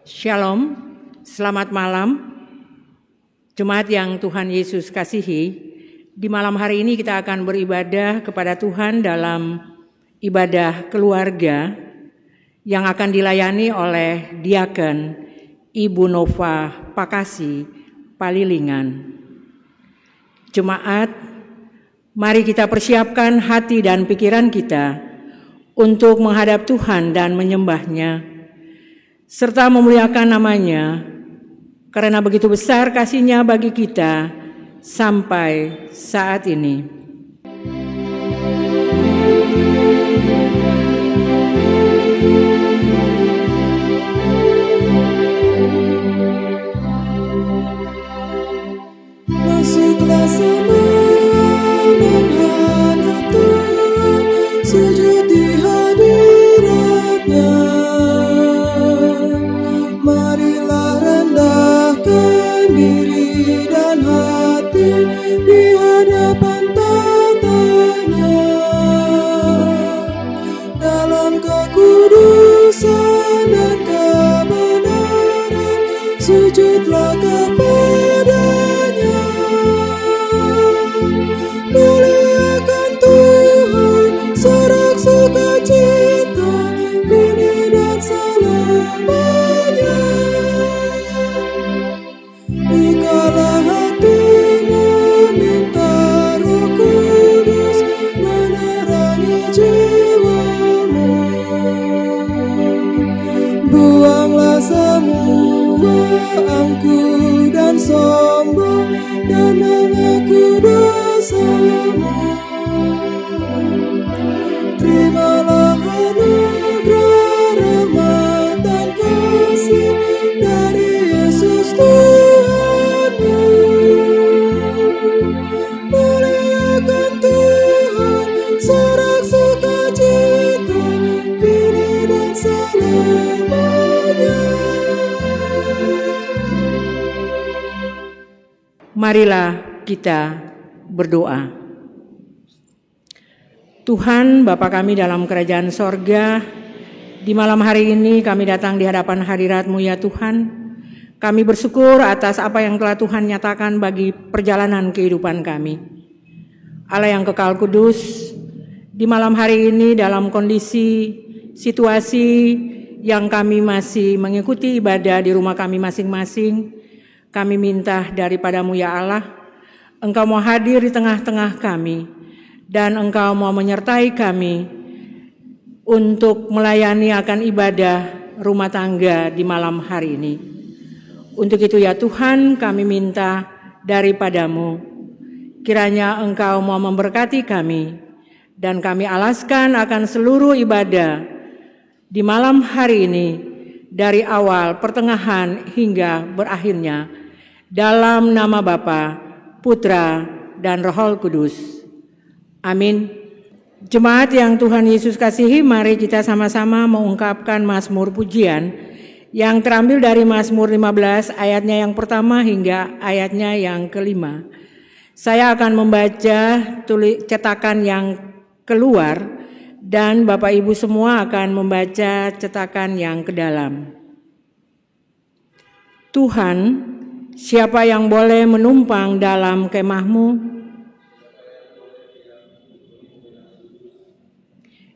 Shalom, selamat malam. Jemaat yang Tuhan Yesus kasihi, di malam hari ini kita akan beribadah kepada Tuhan dalam ibadah keluarga yang akan dilayani oleh Diaken Ibu Nova Pakasi Palilingan. Jemaat, mari kita persiapkan hati dan pikiran kita untuk menghadap Tuhan dan menyembah-Nya, serta memuliakan nama-Nya, karena begitu besar kasih-Nya bagi kita sampai saat ini. Masuklah semua menghadap Tuhan, sujud di hadirat-Nya. Marilah rendahkan diri dan hati di hadapan tata-Nya. Dalam kekudusan dan kebenaran, sujudlah kepada-Nya. Muliakan Tuhan, sorak sukacita, kini dan selamanya. Bukalah hatimu, minta Roh Kudus menerangi jiwamu. Buanglah semua angkuh dan sombong, dan mengaku dosamu. Terimalah anugerah, rahmat dan kasih dari Yesus Tuhanmu. Muliakan Tuhan, sorak sukacita, kini dan selamanya. Marilah kita berdoa. Tuhan Bapa kami dalam kerajaan sorga, di malam hari ini kami datang di hadapan hadirat-Mu ya Tuhan. Kami bersyukur atas apa yang telah Tuhan nyatakan bagi perjalanan kehidupan kami. Allah yang kekal kudus, di malam hari ini dalam kondisi situasi yang kami masih mengikuti ibadah di rumah kami masing-masing, kami minta daripada-Mu ya Allah, Engkau mau hadir di tengah-tengah kami, dan Engkau mau menyertai kami untuk melayani akan ibadah rumah tangga di malam hari ini. Untuk itu ya Tuhan, kami minta daripada-Mu, kiranya Engkau mau memberkati kami, dan kami alaskan akan seluruh ibadah di malam hari ini, dari awal, pertengahan, hingga berakhirnya, dalam nama Bapa, Putra, dan Roh Kudus. Amin. Jemaat yang Tuhan Yesus kasihi, mari kita sama-sama mengungkapkan mazmur pujian yang terambil dari Mazmur 15 ayatnya yang pertama hingga ayatnya yang kelima. Saya akan membaca cetakan yang keluar dan Bapak Ibu semua akan membaca cetakan yang ke dalam. Tuhan, siapa yang boleh menumpang dalam kemah-Mu?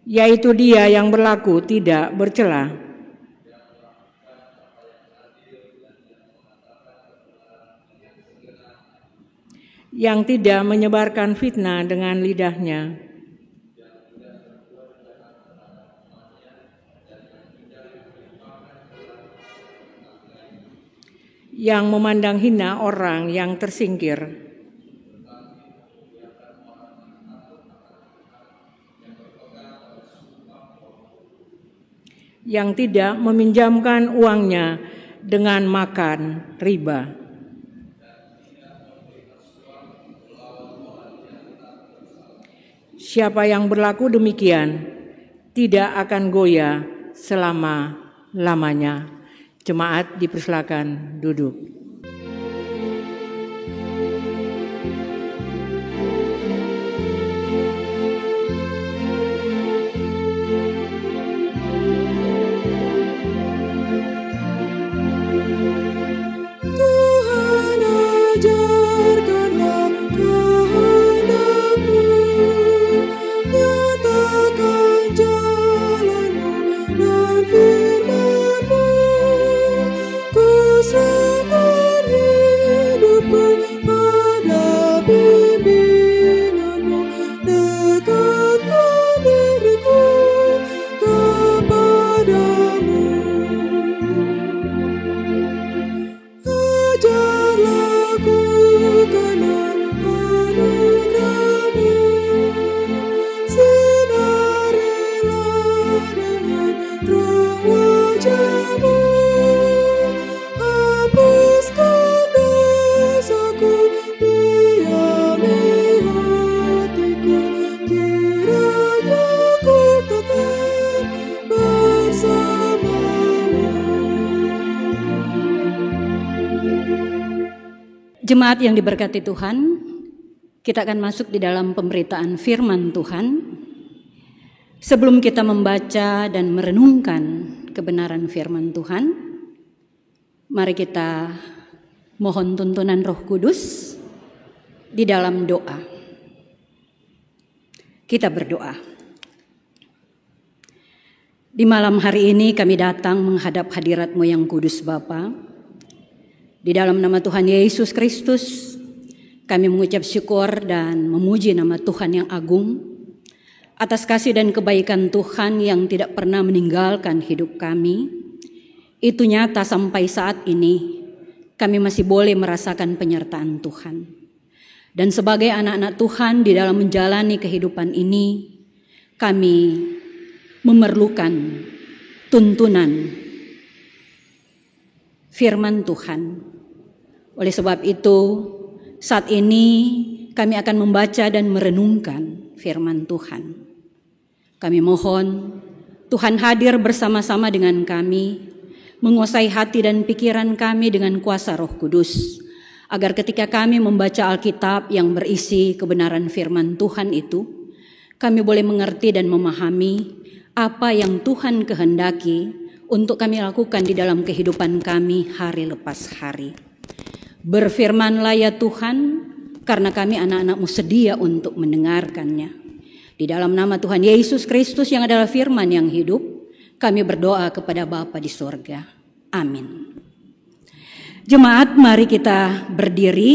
Yaitu Dia yang berlaku tidak bercela, yang tidak menyebarkan fitnah dengan lidahnya, yang memandang hina orang yang tersingkir, yang tidak meminjamkan uangnya dengan makan riba. Siapa yang berlaku demikian tidak akan goyah selama-lamanya. Jemaat dipersilakan duduk. Jemaat yang diberkati Tuhan, kita akan masuk di dalam pemberitaan firman Tuhan. Sebelum kita membaca dan merenungkan kebenaran firman Tuhan, mari kita mohon tuntunan Roh Kudus di dalam doa. Kita berdoa. Di malam hari ini kami datang menghadap hadirat-Mu yang kudus Bapa. Di dalam nama Tuhan Yesus Kristus, kami mengucap syukur dan memuji nama Tuhan yang agung atas kasih dan kebaikan Tuhan yang tidak pernah meninggalkan hidup kami. Itu nyata sampai saat ini kami masih boleh merasakan penyertaan Tuhan. Dan sebagai anak-anak Tuhan di dalam menjalani kehidupan ini, kami memerlukan tuntunan firman Tuhan. Oleh sebab itu, saat ini kami akan membaca dan merenungkan firman Tuhan. Kami mohon Tuhan hadir bersama-sama dengan kami, menguasai hati dan pikiran kami dengan kuasa Roh Kudus, agar ketika kami membaca Alkitab yang berisi kebenaran firman Tuhan itu, kami boleh mengerti dan memahami apa yang Tuhan kehendaki untuk kami lakukan di dalam kehidupan kami hari lepas hari. Berfirmanlah ya Tuhan, karena kami anak-anak-Mu sedia untuk mendengarkannya. Di dalam nama Tuhan Yesus Kristus yang adalah firman yang hidup, kami berdoa kepada Bapa di sorga. Amin. Jemaat, mari kita berdiri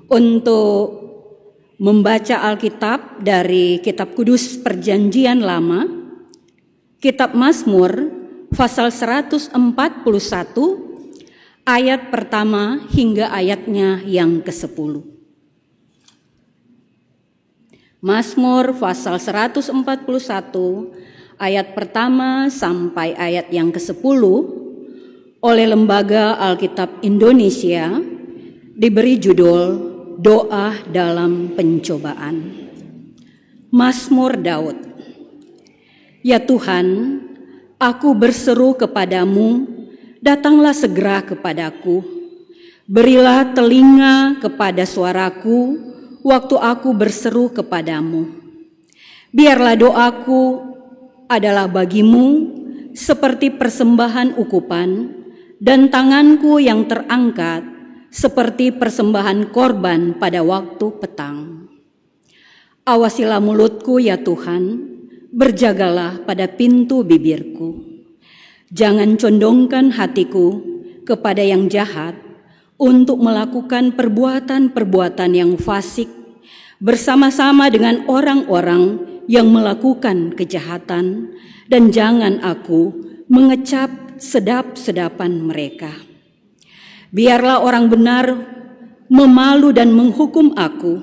untuk membaca Alkitab dari Kitab Kudus Perjanjian Lama, Kitab Mazmur, pasal 141, ayat pertama hingga ayatnya yang ke-10. Mazmur pasal 141 ayat pertama sampai ayat yang ke-10 oleh Lembaga Alkitab Indonesia diberi judul Doa dalam Pencobaan. Mazmur Daud. Ya Tuhan, aku berseru kepadamu, datanglah segera kepadaku. Berilah telinga kepada suaraku waktu aku berseru kepadamu. Biarlah doaku adalah bagimu seperti persembahan ukupan, dan tanganku yang terangkat seperti persembahan korban pada waktu petang. Awasilah mulutku ya Tuhan, berjagalah pada pintu bibirku. Jangan condongkan hatiku kepada yang jahat untuk melakukan perbuatan-perbuatan yang fasik bersama-sama dengan orang-orang yang melakukan kejahatan, dan jangan aku mengecap sedap-sedapan mereka. Biarlah orang benar memalu dan menghukum aku,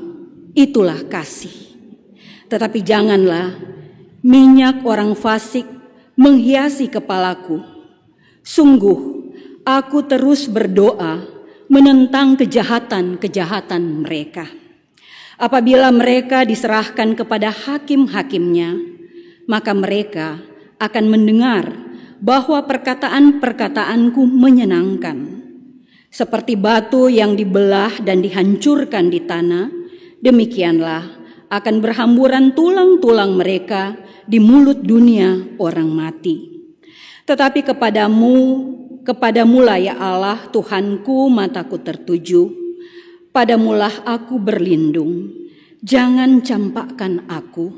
itulah kasih. Tetapi janganlah minyak orang fasik menghiasi kepalaku. Sungguh, aku terus berdoa menentang kejahatan-kejahatan mereka. Apabila mereka diserahkan kepada hakim-hakimnya, maka mereka akan mendengar bahwa perkataan-perkataanku menyenangkan. Seperti batu yang dibelah dan dihancurkan di tanah, demikianlah akan berhamburan tulang-tulang mereka di mulut dunia orang mati. Tetapi kepadamulah ya Allah Tuhanku mataku tertuju, padamulah aku berlindung, jangan campakkan aku.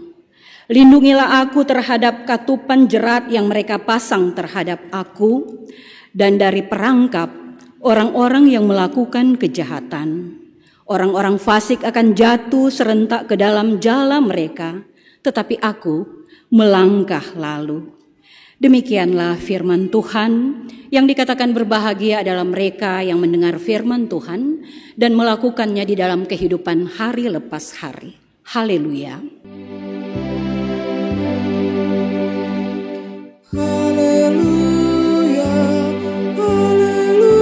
Lindungilah aku terhadap katupan jerat yang mereka pasang terhadap aku, dan dari perangkap orang-orang yang melakukan kejahatan. Orang-orang fasik akan jatuh serentak ke dalam jala mereka, tetapi aku melangkah lalu. Demikianlah firman Tuhan, yang dikatakan berbahagia adalah mereka yang mendengar firman Tuhan dan melakukannya di dalam kehidupan hari lepas hari. Haleluya. Haleluya, haleluya, haleluya.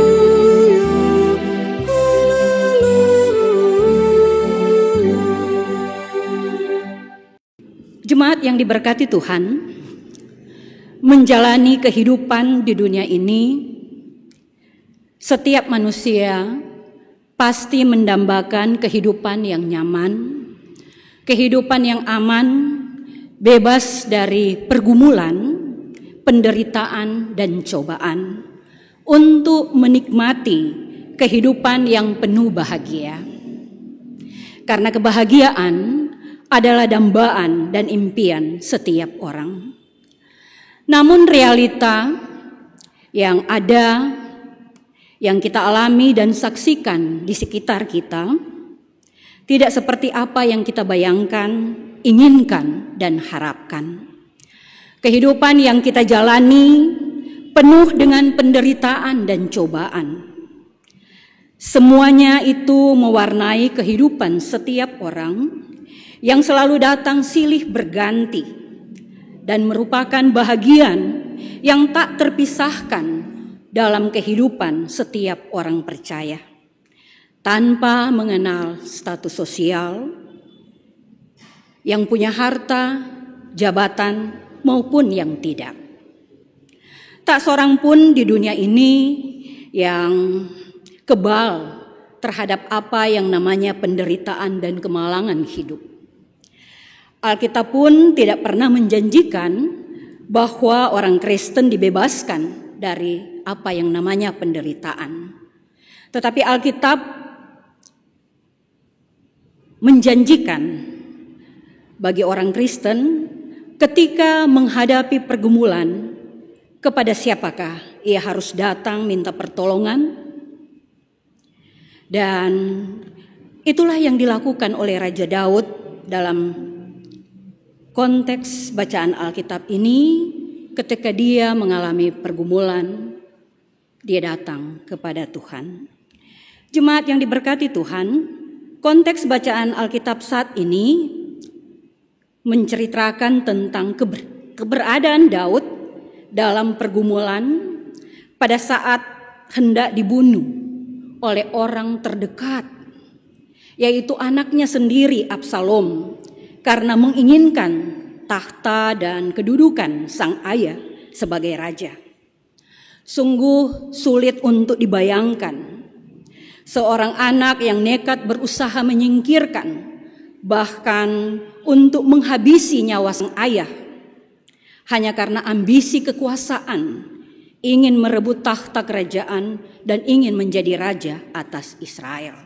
Jemaat yang diberkati Tuhan, menjalani kehidupan di dunia ini Setiap manusia pasti mendambakan kehidupan yang nyaman, kehidupan yang aman, bebas dari pergumulan, penderitaan, dan cobaan, untuk menikmati kehidupan yang penuh bahagia. Karena kebahagiaan adalah dambaan dan impian setiap orang. Namun realita yang ada, yang kita alami dan saksikan di sekitar kita, tidak seperti apa yang kita bayangkan, inginkan, dan harapkan. Kehidupan yang kita jalani penuh dengan penderitaan dan cobaan. Semuanya itu mewarnai kehidupan setiap orang yang selalu datang silih berganti dan merupakan bahagian yang tak terpisahkan dalam kehidupan setiap orang percaya, tanpa mengenal status sosial, yang punya harta, jabatan, maupun yang tidak. Tak seorang pun di dunia ini yang kebal terhadap apa yang namanya penderitaan dan kemalangan hidup. Alkitab pun tidak pernah menjanjikan bahwa orang Kristen dibebaskan dari apa yang namanya penderitaan. Tetapi Alkitab menjanjikan bagi orang Kristen ketika menghadapi pergumulan, kepada siapakah ia harus datang minta pertolongan? Dan itulah yang dilakukan oleh Raja Daud dalam konteks bacaan Alkitab ini. Ketika dia mengalami pergumulan, dia datang kepada Tuhan. Jemaat yang diberkati Tuhan, konteks bacaan Alkitab saat ini menceritakan tentang keberadaan Daud dalam pergumulan pada saat hendak dibunuh oleh orang terdekat, yaitu anaknya sendiri Absalom, karena menginginkan tahta dan kedudukan sang ayah sebagai raja. Sungguh sulit untuk dibayangkan seorang anak yang nekat berusaha menyingkirkan, bahkan untuk menghabisi nyawa sang ayah, hanya karena ambisi kekuasaan, ingin merebut tahta kerajaan dan ingin menjadi raja atas Israel.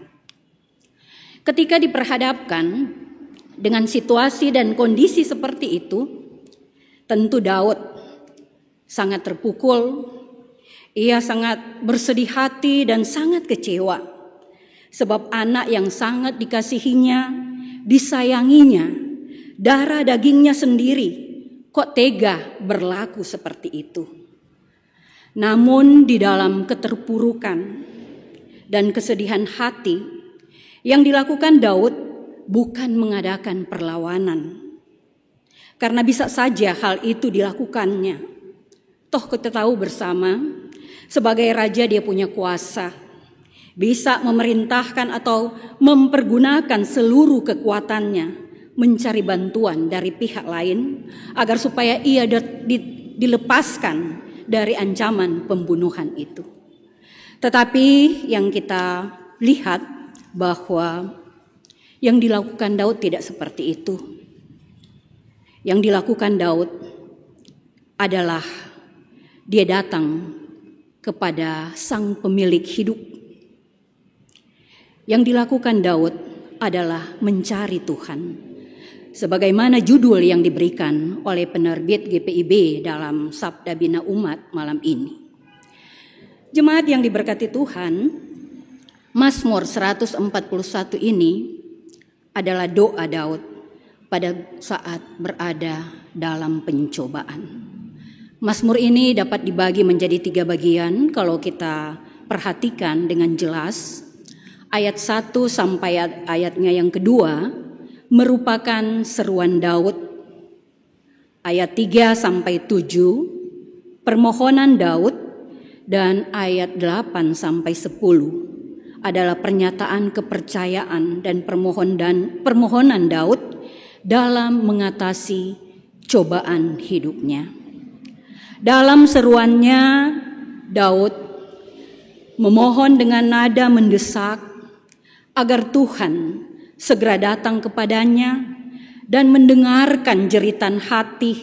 Ketika diperhadapkan dengan situasi dan kondisi seperti itu, tentu Daud sangat terpukul. Ia sangat bersedih hati dan sangat kecewa, sebab anak yang sangat dikasihinya, disayanginya, darah dagingnya sendiri, kok tega berlaku seperti itu. Namun di dalam keterpurukan dan kesedihan hati, yang dilakukan Daud bukan mengadakan perlawanan. Karena bisa saja hal itu dilakukannya. Toh kita tahu bersama, sebagai raja dia punya kuasa, bisa memerintahkan atau mempergunakan seluruh kekuatannya mencari bantuan dari pihak lain agar supaya ia dilepaskan dari ancaman pembunuhan itu. Tetapi yang kita lihat bahwa yang dilakukan Daud tidak seperti itu. Yang dilakukan Daud adalah dia datang kepada sang pemilik hidup. Yang dilakukan Daud adalah mencari Tuhan. Sebagaimana judul yang diberikan oleh penerbit GPIB dalam Sabda Bina Umat malam ini. Jemaat yang diberkati Tuhan, Mazmur 141 ini adalah doa Daud pada saat berada dalam pencobaan. Mazmur ini dapat dibagi menjadi 3 bagian kalau kita perhatikan dengan jelas. Ayat 1 sampai ayatnya yang kedua merupakan seruan Daud. Ayat 3 sampai 7 permohonan Daud, dan ayat 8 sampai 10 adalah pernyataan kepercayaan dan permohonan Daud dalam mengatasi cobaan hidupnya. Dalam seruannya, Daud memohon dengan nada mendesak agar Tuhan segera datang kepadanya dan mendengarkan jeritan hati,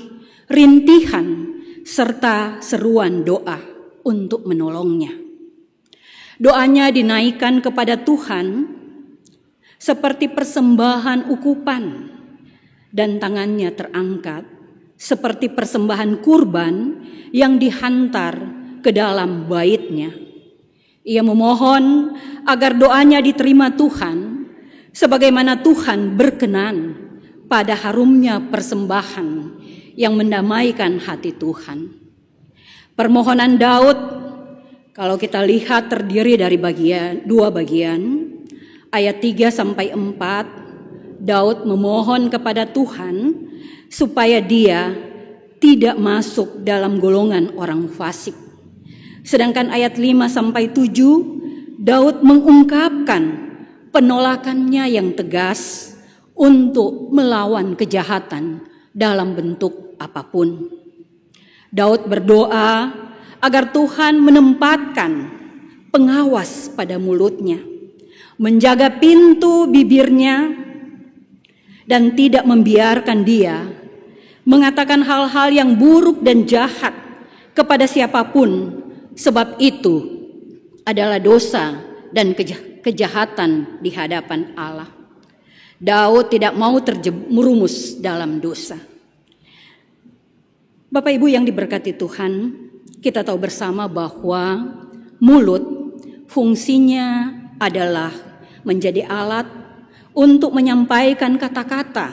rintihan, serta seruan doa untuk menolongnya. Doanya dinaikkan kepada Tuhan seperti persembahan ukupan, dan tangannya terangkat seperti persembahan kurban yang dihantar ke dalam baitnya. Ia memohon agar doanya diterima Tuhan, sebagaimana Tuhan berkenan pada harumnya persembahan yang mendamaikan hati Tuhan. Permohonan Daud, kalau kita lihat, terdiri dari dua bagian. Ayat 3-4, Daud memohon kepada Tuhan supaya dia tidak masuk dalam golongan orang fasik. Sedangkan ayat 5-7, Daud mengungkapkan penolakannya yang tegas untuk melawan kejahatan dalam bentuk apapun. Daud berdoa agar Tuhan menempatkan pengawas pada mulutnya, menjaga pintu bibirnya, dan tidak membiarkan dia mengatakan hal-hal yang buruk dan jahat kepada siapapun, sebab itu adalah dosa dan kejahatan di hadapan Allah. Daud tidak mau terjerumus dalam dosa. Bapak Ibu yang diberkati Tuhan, kita tahu bersama bahwa mulut fungsinya adalah menjadi alat untuk menyampaikan kata-kata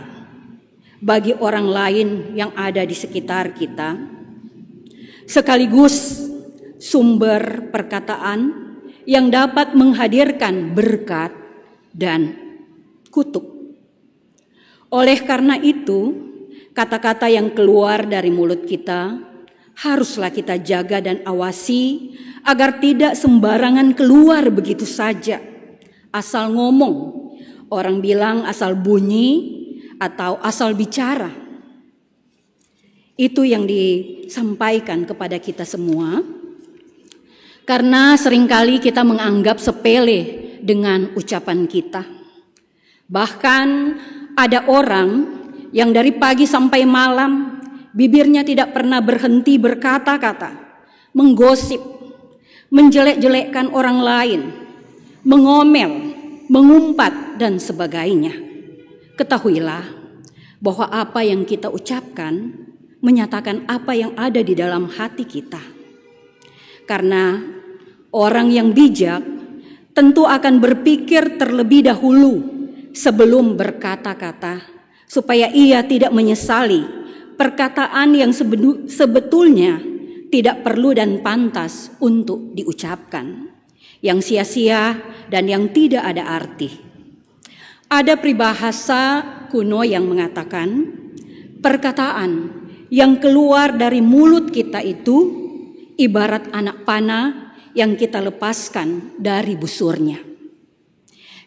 bagi orang lain yang ada di sekitar kita, sekaligus sumber perkataan yang dapat menghadirkan berkat dan kutuk. Oleh karena itu, kata-kata yang keluar dari mulut kita haruslah kita jaga dan awasi agar tidak sembarangan keluar begitu saja, asal ngomong. Orang bilang asal bunyi atau asal bicara. Itu yang disampaikan kepada kita semua. Karena seringkali kita menganggap sepele dengan ucapan kita. Bahkan ada orang yang dari pagi sampai malam bibirnya tidak pernah berhenti berkata-kata, menggosip, menjelek-jelekkan orang lain, mengomel, mengumpat, dan sebagainya. Ketahuilah bahwa apa yang kita ucapkan menyatakan apa yang ada di dalam hati kita. Karena orang yang bijak tentu akan berpikir terlebih dahulu sebelum berkata-kata, supaya ia tidak menyesali perkataan yang sebetulnya tidak perlu dan pantas untuk diucapkan, yang sia-sia dan yang tidak ada arti. Ada peribahasa kuno yang mengatakan, perkataan yang keluar dari mulut kita itu ibarat anak panah yang kita lepaskan dari busurnya.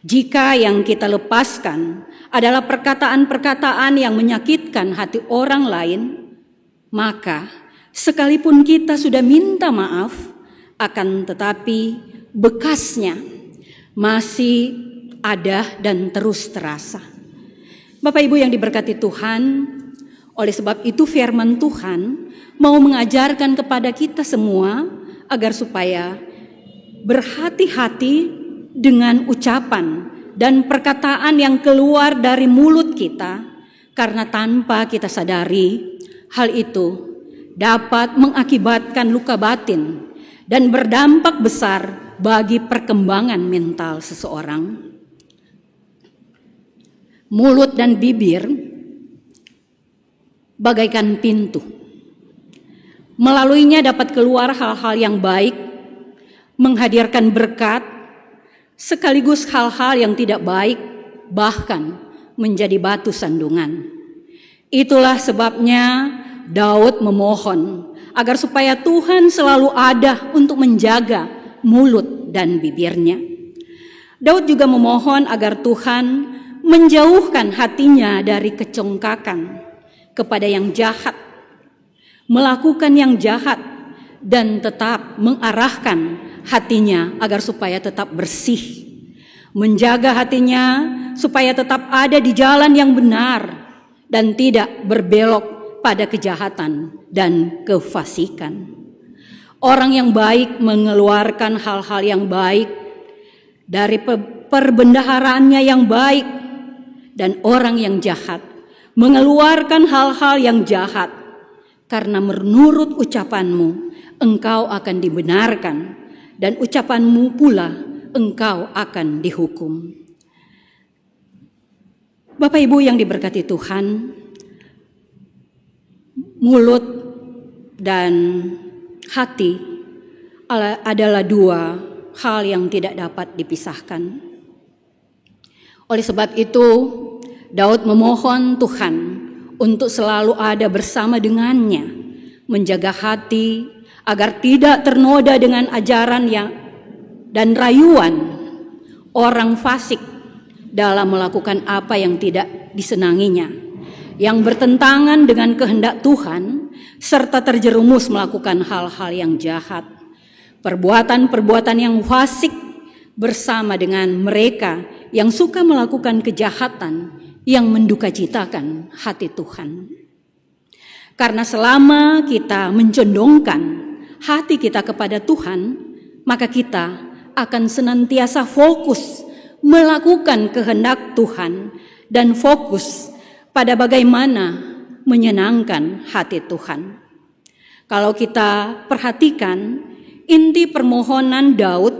Jika yang kita lepaskan adalah perkataan-perkataan yang menyakitkan hati orang lain, maka sekalipun kita sudah minta maaf, akan tetapi bekasnya masih ada dan terus terasa. Bapak Ibu yang diberkati Tuhan, oleh sebab itu firman Tuhan mau mengajarkan kepada kita semua agar supaya berhati-hati dengan ucapan dan perkataan yang keluar dari mulut kita, karena tanpa kita sadari hal itu dapat mengakibatkan luka batin dan berdampak besar bagi perkembangan mental seseorang. Mulut dan bibir bagaikan pintu. Melaluinya dapat keluar hal-hal yang baik, menghadirkan berkat, sekaligus hal-hal yang tidak baik, bahkan menjadi batu sandungan. Itulah sebabnya Daud memohon agar supaya Tuhan selalu ada untuk menjaga mulut dan bibirnya. Daud juga memohon agar Tuhan menjauhkan hatinya dari kecongkakan kepada yang jahat, melakukan yang jahat, dan tetap mengarahkan hatinya agar supaya tetap bersih, menjaga hatinya supaya tetap ada di jalan yang benar dan tidak berbelok pada kejahatan dan kefasikan. Orang yang baik mengeluarkan hal-hal yang baik dari perbendaharaannya yang baik, dan orang yang jahat mengeluarkan hal-hal yang jahat, karena menurut ucapanmu engkau akan dibenarkan, dan ucapanmu pula engkau akan dihukum. Bapak Ibu yang diberkati Tuhan, mulut dan hati adalah dua hal yang tidak dapat dipisahkan. Oleh sebab itu, Daud memohon Tuhan untuk selalu ada bersama dengannya, menjaga hati agar tidak ternoda dengan ajaran dan rayuan orang fasik dalam melakukan apa yang tidak disenanginya, yang bertentangan dengan kehendak Tuhan, serta terjerumus melakukan hal-hal yang jahat, perbuatan-perbuatan yang fasik bersama dengan mereka yang suka melakukan kejahatan yang mendukacitakan hati Tuhan. Karena selama kita mencondongkan hati kita kepada Tuhan, maka kita akan senantiasa fokus melakukan kehendak Tuhan dan fokus pada bagaimana menyenangkan hati Tuhan. Kalau kita perhatikan, inti permohonan Daud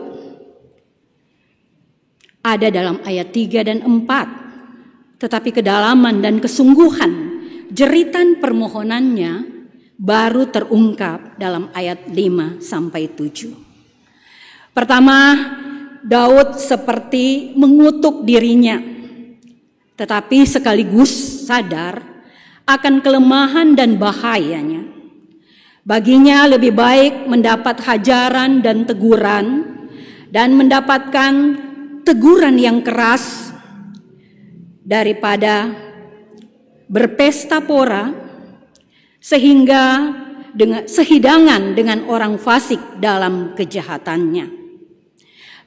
ada dalam ayat 3 dan 4. Tetapi kedalaman dan kesungguhan jeritan permohonannya baru terungkap dalam ayat 5 sampai 7. Pertama, Daud seperti mengutuk dirinya, tetapi sekaligus sadar akan kelemahan dan bahayanya. Baginya lebih baik mendapat hajaran dan teguran dan mendapatkan teguran yang keras daripada berpesta pora sehingga sehidangan dengan orang fasik dalam kejahatannya.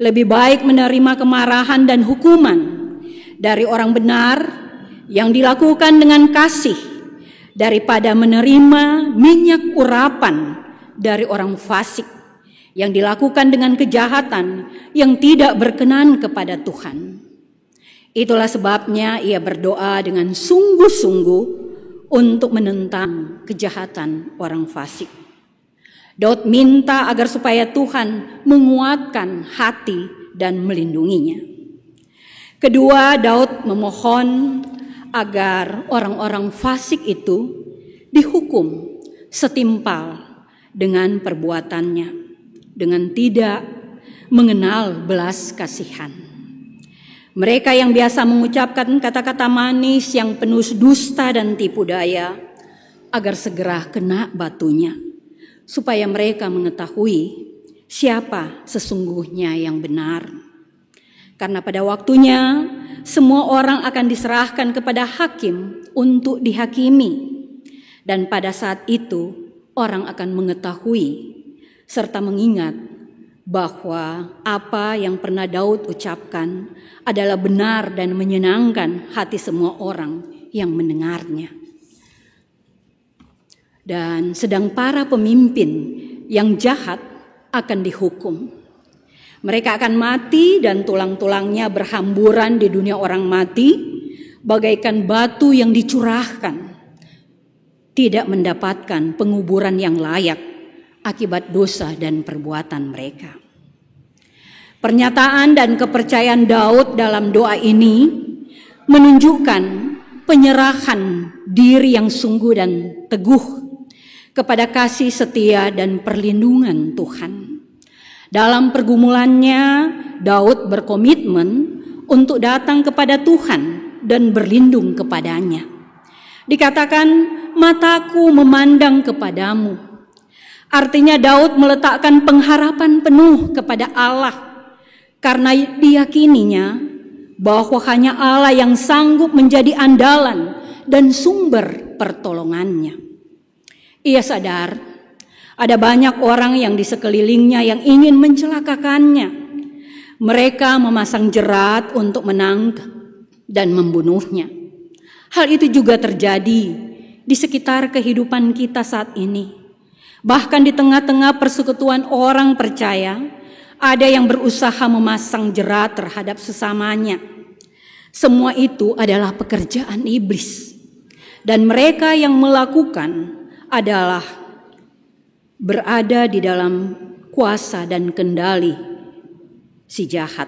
Lebih baik menerima kemarahan dan hukuman dari orang benar yang dilakukan dengan kasih daripada menerima minyak urapan dari orang fasik yang dilakukan dengan kejahatan yang tidak berkenan kepada Tuhan. Itulah sebabnya ia berdoa dengan sungguh-sungguh untuk menentang kejahatan orang fasik. Daud minta agar supaya Tuhan menguatkan hati dan melindunginya. Kedua, Daud memohon agar orang-orang fasik itu dihukum setimpal dengan perbuatannya, dengan tidak mengenal belas kasihan. Mereka yang biasa mengucapkan kata-kata manis yang penuh dusta dan tipu daya, agar segera kena batunya, supaya mereka mengetahui siapa sesungguhnya yang benar. Karena pada waktunya semua orang akan diserahkan kepada hakim untuk dihakimi, dan pada saat itu orang akan mengetahui serta mengingat bahwa apa yang pernah Daud ucapkan adalah benar dan menyenangkan hati semua orang yang mendengarnya. Dan sedang para pemimpin yang jahat akan dihukum. Mereka akan mati dan tulang-tulangnya berhamburan di dunia orang mati, bagaikan batu yang dicurahkan, tidak mendapatkan penguburan yang layak akibat dosa dan perbuatan mereka. Pernyataan dan kepercayaan Daud dalam doa ini menunjukkan penyerahan diri yang sungguh dan teguh kepada kasih setia dan perlindungan Tuhan. Dalam pergumulannya, Daud berkomitmen untuk datang kepada Tuhan dan berlindung kepadanya. Dikatakan, mataku memandang kepadamu. Artinya Daud meletakkan pengharapan penuh kepada Allah karena diyakininya bahwa hanya Allah yang sanggup menjadi andalan dan sumber pertolongannya. Ia sadar Ada banyak orang yang di sekelilingnya yang ingin mencelakakannya. Mereka memasang jerat untuk menangkap dan membunuhnya. Hal itu juga terjadi di sekitar kehidupan kita saat ini. Bahkan di tengah-tengah persekutuan orang percaya, ada yang berusaha memasang jerat terhadap sesamanya. Semua itu adalah pekerjaan iblis. Dan mereka yang melakukan adalah berada di dalam kuasa dan kendali si jahat.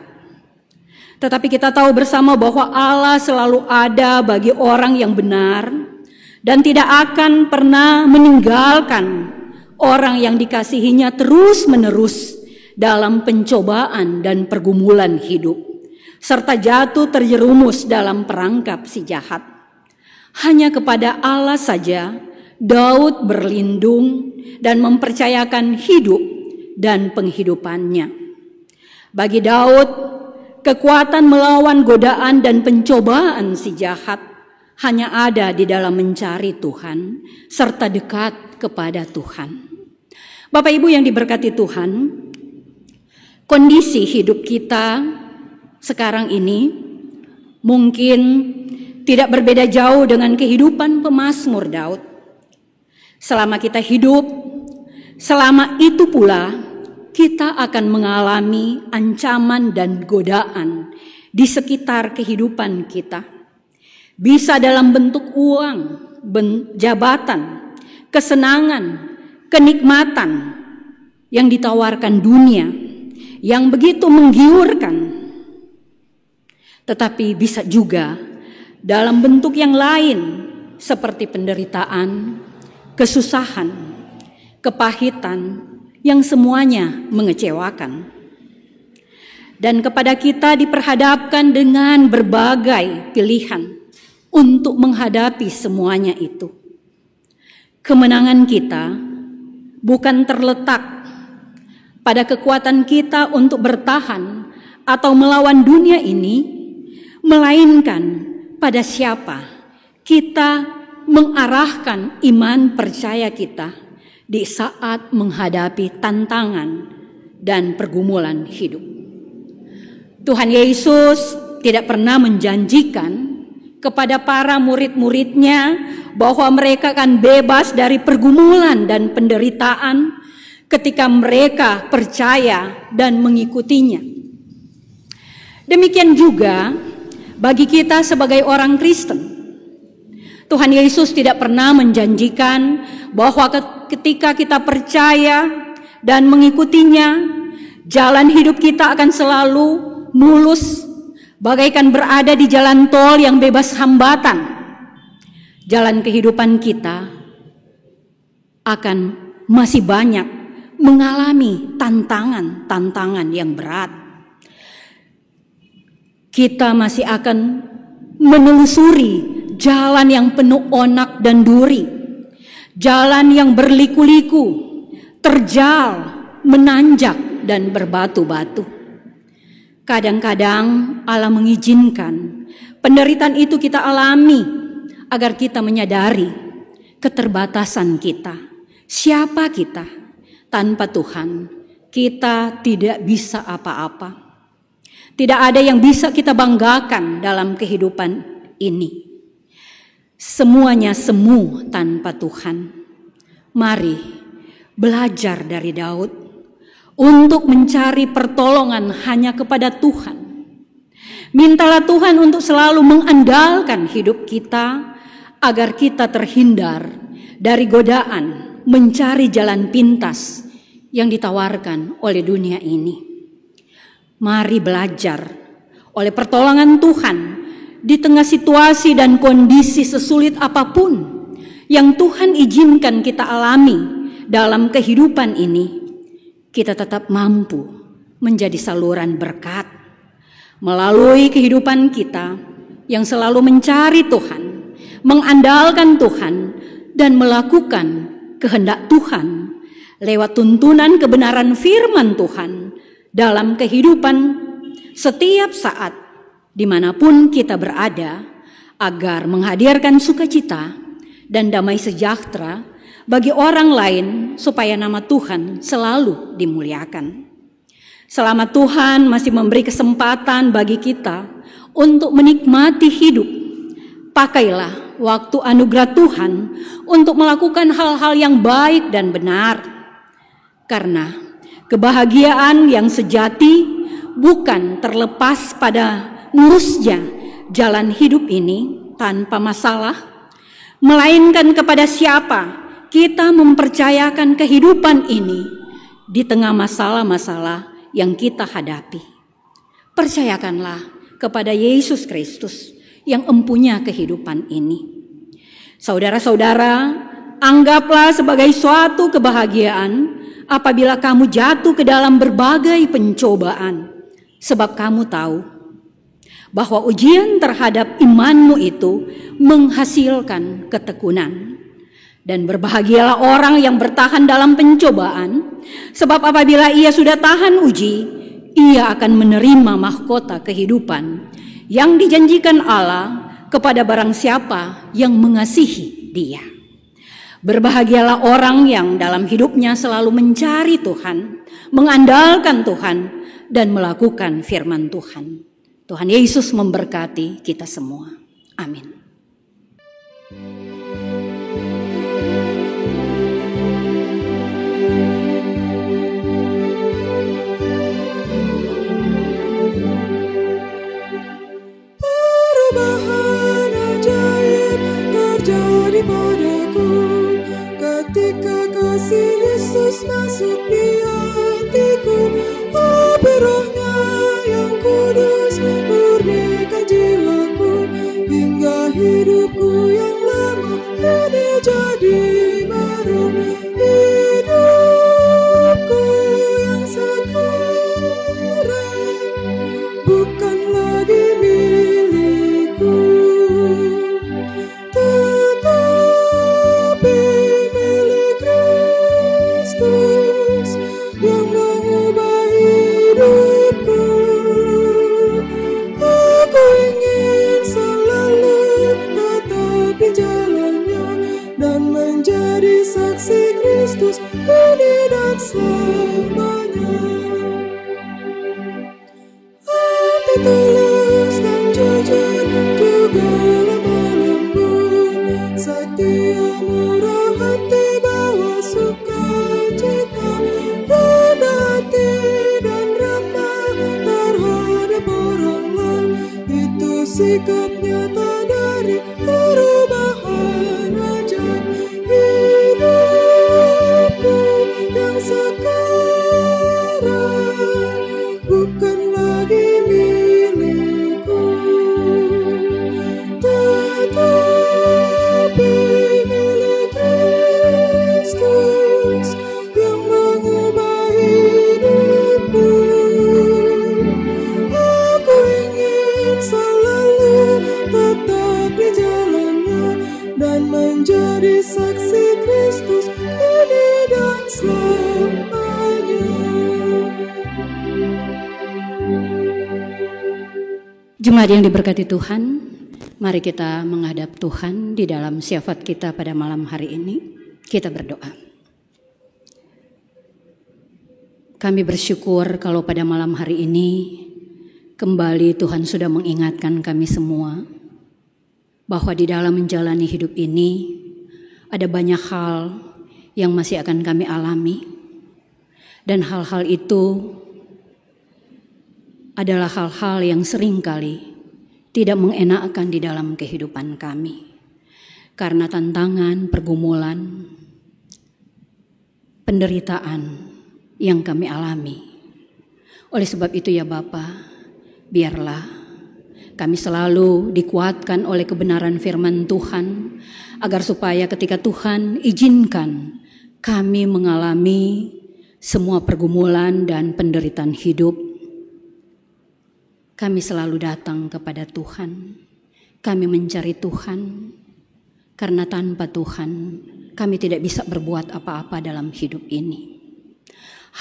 Tetapi kita tahu bersama bahwa Allah selalu ada bagi orang yang benar dan tidak akan pernah meninggalkan orang yang dikasihinya terus-menerus dalam pencobaan dan pergumulan hidup, serta jatuh terjerumus dalam perangkap si jahat. Hanya kepada Allah saja Daud berlindung dan mempercayakan hidup dan penghidupannya. Bagi Daud, kekuatan melawan godaan dan pencobaan si jahat hanya ada di dalam mencari Tuhan serta dekat kepada Tuhan. Bapak Ibu yang diberkati Tuhan, kondisi hidup kita sekarang ini mungkin tidak berbeda jauh dengan kehidupan pemazmur Daud. Selama kita hidup, selama itu pula kita akan mengalami ancaman dan godaan di sekitar kehidupan kita. Bisa dalam bentuk uang, jabatan, kesenangan, kenikmatan yang ditawarkan dunia, yang begitu menggiurkan. Tetapi bisa juga dalam bentuk yang lain seperti penderitaan, kesusahan, kepahitan yang semuanya mengecewakan. Dan kepada kita diperhadapkan dengan berbagai pilihan untuk menghadapi semuanya itu. Kemenangan kita bukan terletak pada kekuatan kita untuk bertahan atau melawan dunia ini, melainkan pada siapa kita mengarahkan iman percaya kita di saat menghadapi tantangan dan pergumulan hidup. Tuhan Yesus tidak pernah menjanjikan kepada para murid-muridnya bahwa mereka akan bebas dari pergumulan dan penderitaan ketika mereka percaya dan mengikutinya. Demikian juga bagi kita sebagai orang Kristen, Tuhan Yesus tidak pernah menjanjikan bahwa ketika kita percaya dan mengikutinya, jalan hidup kita akan selalu mulus, bagaikan berada di jalan tol yang bebas hambatan. Jalan kehidupan kita akan masih banyak mengalami tantangan-tantangan yang berat. Kita masih akan menelusuri jalan yang penuh onak dan duri, jalan yang berliku-liku, terjal, menanjak, dan berbatu-batu. Kadang-kadang Allah mengizinkan penderitaan itu kita alami agar kita menyadari keterbatasan kita. Siapa kita? Tanpa Tuhan, kita tidak bisa apa-apa. Tidak ada yang bisa kita banggakan dalam kehidupan ini. Semuanya semu tanpa Tuhan. Mari belajar dari Daud untuk mencari pertolongan hanya kepada Tuhan. Mintalah Tuhan untuk selalu mengandalkan hidup kita agar kita terhindar dari godaan mencari jalan pintas yang ditawarkan oleh dunia ini. Mari belajar oleh pertolongan Tuhan di tengah situasi dan kondisi sesulit apapun yang Tuhan izinkan kita alami dalam kehidupan ini. Kita tetap mampu menjadi saluran berkat melalui kehidupan kita yang selalu mencari Tuhan, mengandalkan Tuhan, dan melakukan kehendak Tuhan lewat tuntunan kebenaran firman Tuhan dalam kehidupan setiap saat dimanapun kita berada, agar menghadirkan sukacita dan damai sejahtera bagi orang lain supaya nama Tuhan selalu dimuliakan. Selama Tuhan masih memberi kesempatan bagi kita untuk menikmati hidup, pakailah waktu anugerah Tuhan untuk melakukan hal-hal yang baik dan benar. Karena kebahagiaan yang sejati bukan terlepas pada lurusnya jalan hidup ini tanpa masalah, melainkan kepada siapa kita mempercayakan kehidupan ini di tengah masalah-masalah yang kita hadapi. Percayakanlah kepada Yesus Kristus yang empunya kehidupan ini. Saudara-saudara, anggaplah sebagai suatu kebahagiaan apabila kamu jatuh ke dalam berbagai pencobaan, sebab kamu tahu bahwa ujian terhadap imanmu itu menghasilkan ketekunan. Dan berbahagialah orang yang bertahan dalam pencobaan, sebab apabila ia sudah tahan uji, ia akan menerima mahkota kehidupan yang dijanjikan Allah kepada barang siapa yang mengasihi Dia. Berbahagialah orang yang dalam hidupnya selalu mencari Tuhan, mengandalkan Tuhan, dan melakukan firman Tuhan. Tuhan Yesus memberkati kita semua. Amin. Perubahan ajaib terjadi padaku ketika kasih Yesus masuk di hatiku. Api Roh-Nya yang kudus murnikan jiwaku, hingga hidupku yang lama ini jadi baru. Hidupku yang sekarang bukan lagi milikku, tetapi milik Kristus yang mengubah hidupku. Aku ingin selalu tetap di jalannya dan menjadi saksi Kristus ini dan selamanya. Hati tulus dan jujur, juga lemah lembut, setia murah hati, bawa sukacita, rendah hati dan ramah terhadap orang lain. Itu sikap nyata dari perubahan ajaib. Hidupku yang sekarang bukan lagi milikku, tetapi milik Kristus yang mengubah hidupku. Aku ingin selalu tetap di jalannya dan menjadi saksi Kristus kini dan selamanya. Jemaat yang diberkati Tuhan, mari kita menghadap Tuhan di dalam syafaat kita pada malam hari ini. Kita berdoa. Kami bersyukur kalau pada malam hari ini kembali Tuhan sudah mengingatkan kami semua bahwa di dalam menjalani hidup ini ada banyak hal yang masih akan kami alami, dan hal-hal itu adalah hal-hal yang seringkali tidak mengenakkan di dalam kehidupan kami. Karena tantangan, pergumulan, penderitaan yang kami alami. Oleh sebab itu ya Bapa, biarlah kami selalu dikuatkan oleh kebenaran firman Tuhan, agar supaya ketika Tuhan izinkan kami mengalami semua pergumulan dan penderitaan hidup, kami selalu datang kepada Tuhan. Kami mencari Tuhan, karena tanpa Tuhan kami tidak bisa berbuat apa-apa dalam hidup ini.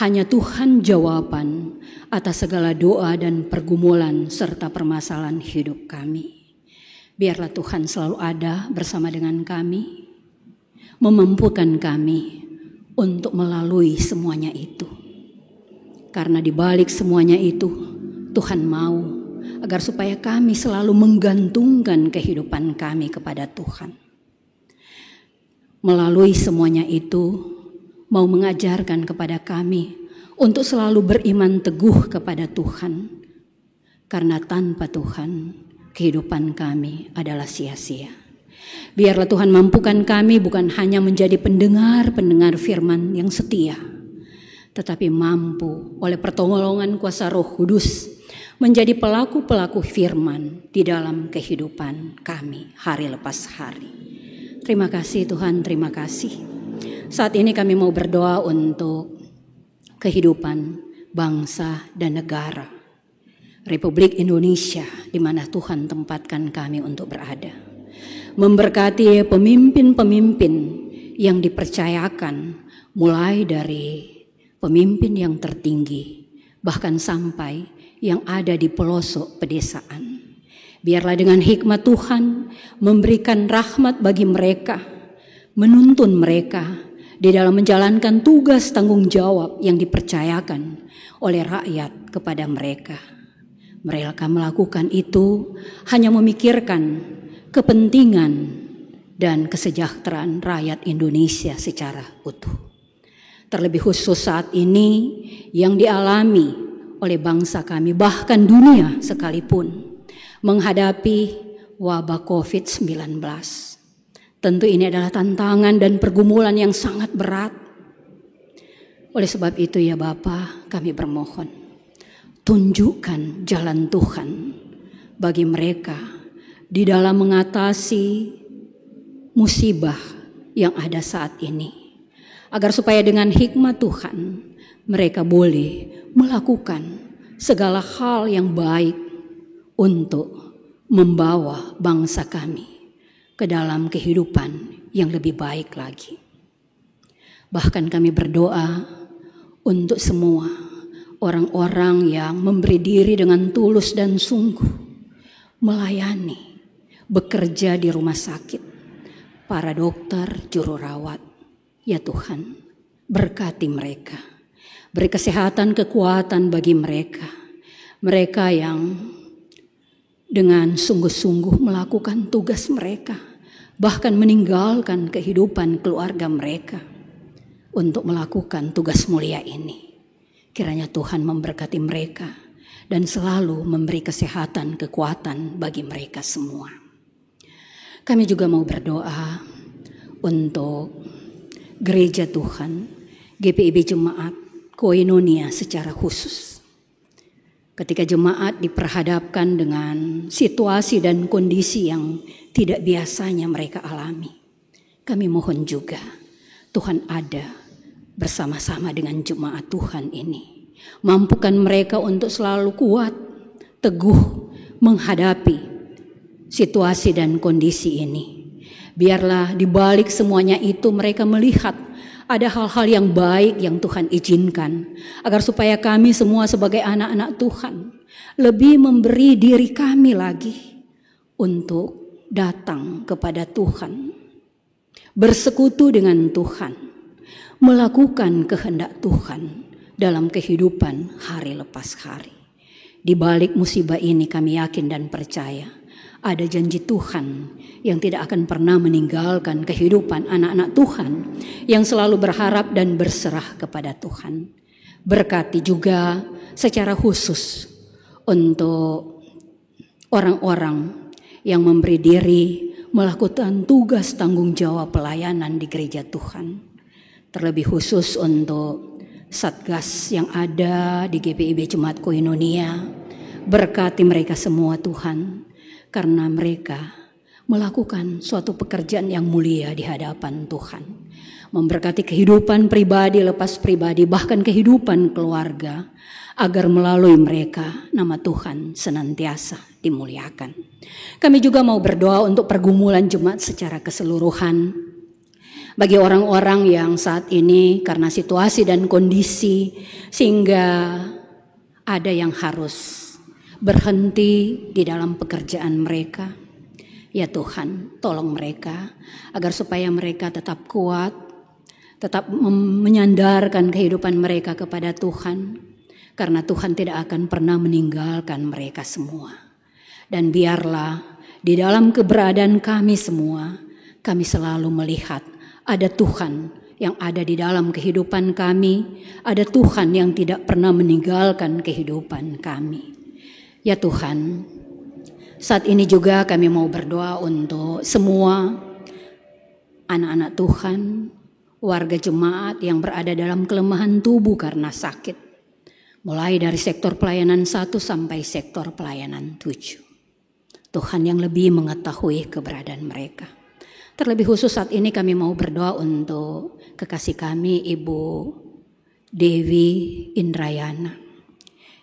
Hanya Tuhan jawaban atas segala doa dan pergumulan serta permasalahan hidup kami. Biarlah Tuhan selalu ada bersama dengan kami, memampukan kami untuk melalui semuanya itu. Karena di balik semuanya itu, Tuhan mau agar supaya kami selalu menggantungkan kehidupan kami kepada Tuhan. Melalui semuanya itu, mau mengajarkan kepada kami untuk selalu beriman teguh kepada Tuhan. Karena tanpa Tuhan, kehidupan kami adalah sia-sia. Biarlah Tuhan mampukan kami bukan hanya menjadi pendengar-pendengar firman yang setia, tetapi mampu oleh pertolongan kuasa Roh Kudus menjadi pelaku-pelaku firman di dalam kehidupan kami hari lepas hari. Terima kasih Tuhan, terima kasih. Saat ini kami mau berdoa untuk kehidupan bangsa dan negara, Republik Indonesia di mana Tuhan tempatkan kami untuk berada. Memberkati pemimpin-pemimpin yang dipercayakan, mulai dari pemimpin yang tertinggi, bahkan sampai yang ada di pelosok pedesaan. Biarlah dengan hikmat Tuhan memberikan rahmat bagi mereka, menuntun mereka di dalam menjalankan tugas tanggung jawab yang dipercayakan oleh rakyat kepada mereka. Mereka melakukan itu hanya memikirkan kepentingan dan kesejahteraan rakyat Indonesia secara utuh. Terlebih khusus saat ini yang dialami oleh bangsa kami, bahkan dunia sekalipun, menghadapi wabah COVID-19. Tentu ini adalah tantangan dan pergumulan yang sangat berat. Oleh sebab itu ya Bapa, kami bermohon, tunjukkan jalan Tuhan bagi mereka di dalam mengatasi musibah yang ada saat ini. Agar supaya dengan hikmat Tuhan mereka boleh melakukan segala hal yang baik untuk membawa bangsa kami ke dalam kehidupan yang lebih baik lagi. Bahkan kami berdoa untuk semua orang-orang yang memberi diri dengan tulus dan sungguh melayani, bekerja di rumah sakit, para dokter, juru rawat. Ya Tuhan, berkati mereka, beri kesehatan, kekuatan bagi mereka. Mereka yang dengan sungguh-sungguh melakukan tugas mereka, bahkan meninggalkan kehidupan keluarga mereka untuk melakukan tugas mulia ini. Kiranya Tuhan memberkati mereka dan selalu memberi kesehatan, kekuatan bagi mereka semua. Kami juga mau berdoa untuk gereja Tuhan, GPIB Jemaat Koinonia secara khusus. Ketika jemaat diperhadapkan dengan situasi dan kondisi yang tidak biasanya mereka alami, kami mohon juga Tuhan ada bersama-sama dengan jemaat Tuhan ini. Mampukan mereka untuk selalu kuat, teguh menghadapi situasi dan kondisi ini. Biarlah di balik semuanya itu mereka melihat ada hal-hal yang baik yang Tuhan izinkan, agar supaya kami semua sebagai anak-anak Tuhan lebih memberi diri kami lagi untuk datang kepada Tuhan, bersekutu dengan Tuhan, melakukan kehendak Tuhan dalam kehidupan hari lepas hari. Di balik musibah ini kami yakin dan percaya ada janji Tuhan yang tidak akan pernah meninggalkan kehidupan anak-anak Tuhan yang selalu berharap dan berserah kepada Tuhan. Berkati juga secara khusus untuk orang-orang yang memberi diri melakukan tugas tanggung jawab pelayanan di gereja Tuhan. Terlebih khusus untuk Satgas yang ada di GPIB Jemaat Koinonia. Berkati mereka semua Tuhan, karena mereka melakukan suatu pekerjaan yang mulia di hadapan Tuhan. Memberkati kehidupan pribadi lepas pribadi, bahkan kehidupan keluarga, agar melalui mereka nama Tuhan senantiasa dimuliakan. Kami juga mau berdoa untuk pergumulan jemaat secara keseluruhan. Bagi orang-orang yang saat ini karena situasi dan kondisi sehingga ada yang harus berhenti di dalam pekerjaan mereka. Ya Tuhan, tolong mereka agar supaya mereka tetap kuat, tetap menyandarkan kehidupan mereka kepada Tuhan. Karena Tuhan tidak akan pernah meninggalkan mereka semua. Dan biarlah di dalam keberadaan kami semua, kami selalu melihat ada Tuhan yang ada di dalam kehidupan kami, ada Tuhan yang tidak pernah meninggalkan kehidupan kami. Ya Tuhan, saat ini juga kami mau berdoa untuk semua anak-anak Tuhan, warga jemaat yang berada dalam kelemahan tubuh karena sakit. Mulai dari sektor pelayanan 1 sampai sektor pelayanan 7. Tuhan yang lebih mengetahui keberadaan mereka. Terlebih khusus saat ini kami mau berdoa untuk kekasih kami Ibu Dewi Indrayana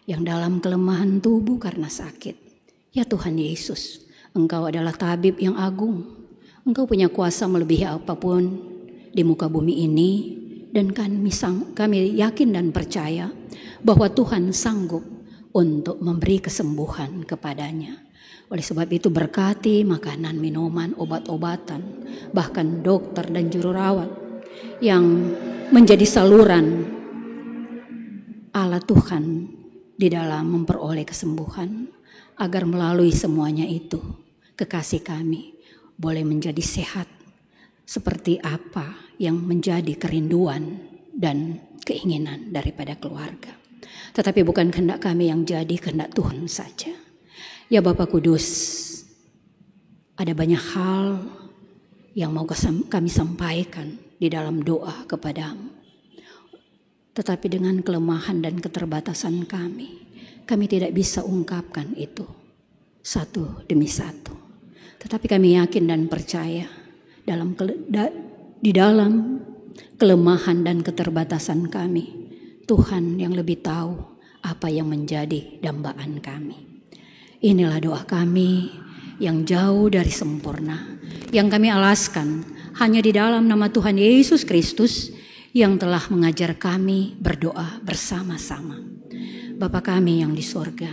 yang dalam kelemahan tubuh karena sakit. Ya Tuhan Yesus, Engkau adalah tabib yang agung. Engkau punya kuasa melebihi apapun di muka bumi ini. Dan kami yakin dan percaya bahwa Tuhan sanggup untuk memberi kesembuhan kepadanya. Oleh sebab itu berkati makanan, minuman, obat-obatan, bahkan dokter dan juru rawat yang menjadi saluran Allah Tuhan di dalam memperoleh kesembuhan. Agar melalui semuanya itu, kekasih kami boleh menjadi sehat seperti apa yang menjadi kerinduan dan keinginan daripada keluarga. Tetapi bukan kehendak kami yang jadi, kehendak Tuhan saja. Ya Bapa Kudus, ada banyak hal yang mau kami sampaikan di dalam doa kepadamu. Tetapi dengan kelemahan dan keterbatasan kami tidak bisa ungkapkan itu satu demi satu. Tetapi kami yakin dan percaya di dalam kelemahan dan keterbatasan kami, Tuhan yang lebih tahu apa yang menjadi dambaan kami. Inilah doa kami yang jauh dari sempurna, yang kami alaskan hanya di dalam nama Tuhan Yesus Kristus yang telah mengajar kami berdoa bersama-sama. Bapa kami yang di sorga,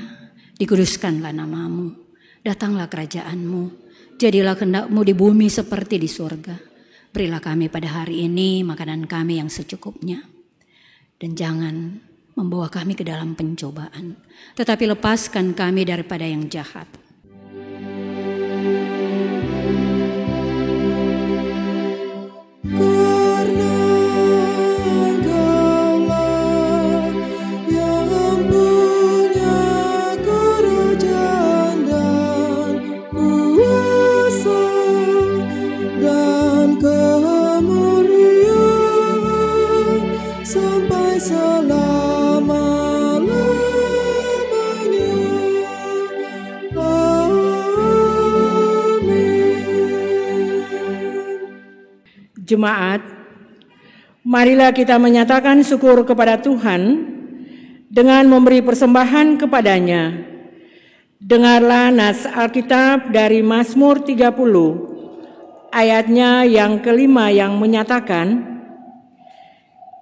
dikuduskanlah namamu, datanglah kerajaanmu, jadilah kehendakmu di bumi seperti di sorga. Berilah kami pada hari ini makanan kami yang secukupnya. Dan jangan membawa kami ke dalam pencobaan, tetapi lepaskan kami daripada yang jahat. Jemaat, marilah kita menyatakan syukur kepada Tuhan dengan memberi persembahan kepadanya. Dengarlah nas Alkitab dari Mazmur 30, ayatnya yang kelima yang menyatakan,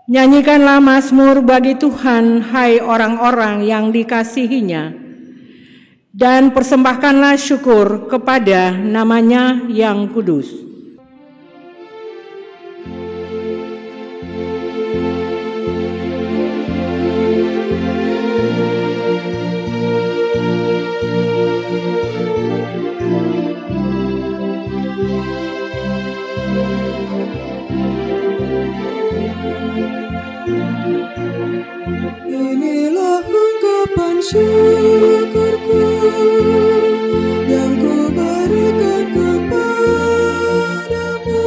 nyanyikanlah mazmur bagi Tuhan, hai orang-orang yang dikasihinya, dan persembahkanlah syukur kepada namanya yang kudus. Inilah ungkapan syukurku yang ku berikan kepadamu.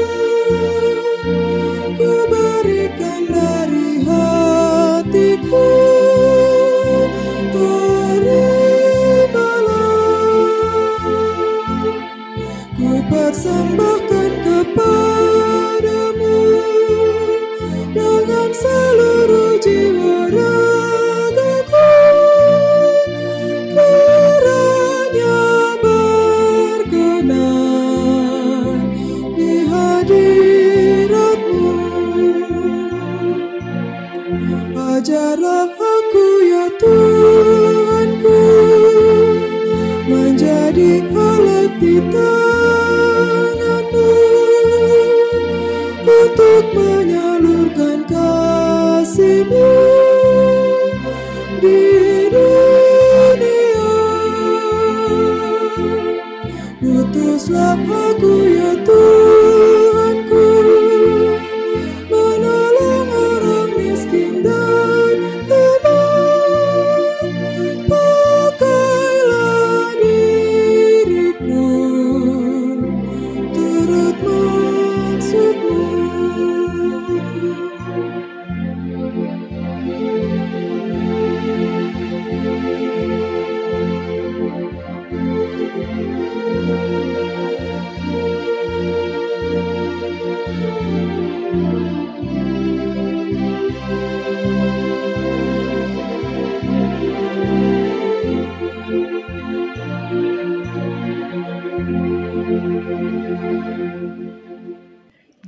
Ku berikan dari hatiku, terimalah. Ku persembahkan kepadamu dengan seluruh jiwa ragaku, kiranya berkenan di hadirat-Mu. Ajarlah aku ya Tuhanku menjadi alat di tangan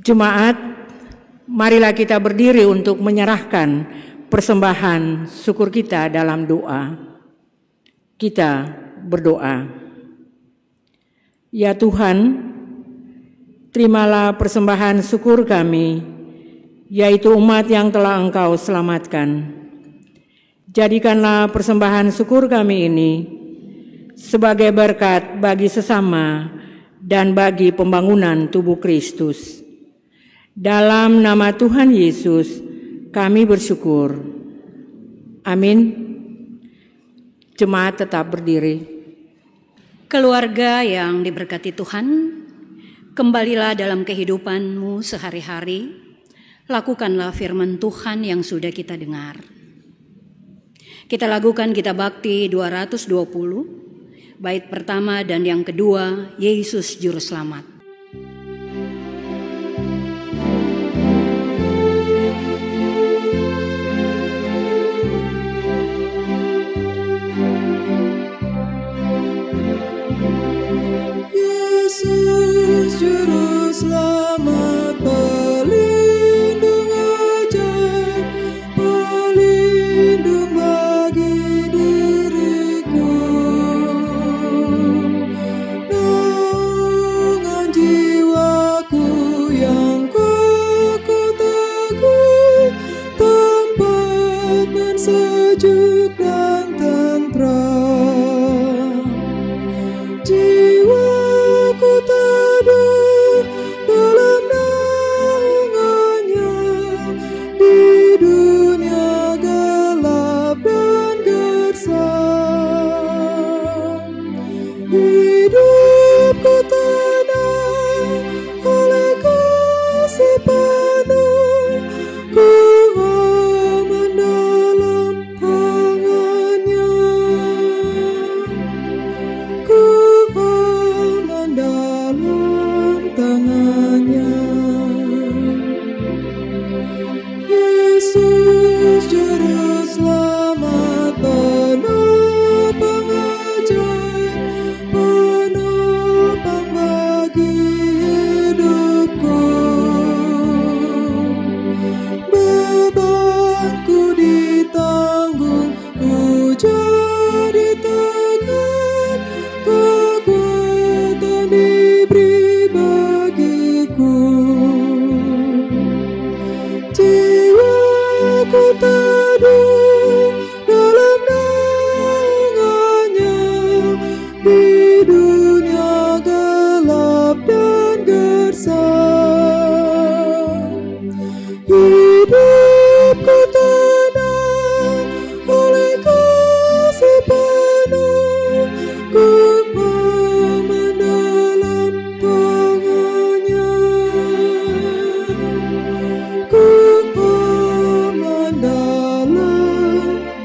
Jemaat, marilah kita berdiri untuk menyerahkan persembahan syukur kita dalam doa. Kita berdoa. Ya Tuhan, terimalah persembahan syukur kami, yaitu umat yang telah Engkau selamatkan. Jadikanlah persembahan syukur kami ini sebagai berkat bagi sesama dan bagi pembangunan tubuh Kristus. Dalam nama Tuhan Yesus, kami bersyukur. Amin. Jemaat tetap berdiri. Keluarga yang diberkati Tuhan, kembalilah dalam kehidupanmu sehari-hari. Lakukanlah firman Tuhan yang sudah kita dengar. Kita lakukan Gita Bakti 220, bait pertama dan yang kedua, Yesus Juru Selamat. Yesus Juru Selamat, pelindung ajaib, pelindung bagi diriku. Naungan jiwaku yang kokoh teguh, tempat dan sejuk dan tentram. Jiwaku teduh dalam naungannya, di dunia gelap dan gersam. Hidupku tenang oleh kasih penuh, ku aman dalam tangannya. Ku aman dalam tangannya. Yesus Juru Selamat, penopang ajaib, penopang bagi hidupku. Bebanku ditanggung, ku jadi tegar, kekuatan diberi bagiku. Jiwaku teduh dalam naungannya, di dunia gelap dan gersam. Hidupku tenang oleh kasih penuh, ku aman dalam tangannya. Ku aman dalam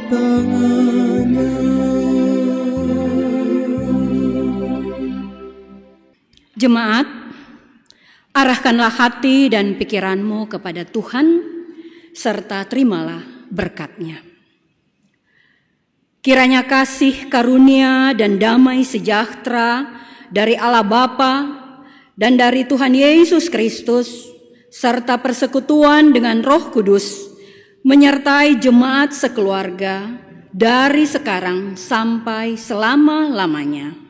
tangannya. Jemaat, arahkanlah hati dan pikiranmu kepada Tuhan, serta terimalah berkat-Nya. Kiranya kasih karunia dan damai sejahtera dari Allah Bapa dan dari Tuhan Yesus Kristus, serta persekutuan dengan Roh Kudus, menyertai jemaat sekeluarga dari sekarang sampai selama-lamanya.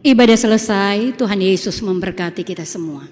Ibadah selesai, Tuhan Yesus memberkati kita semua.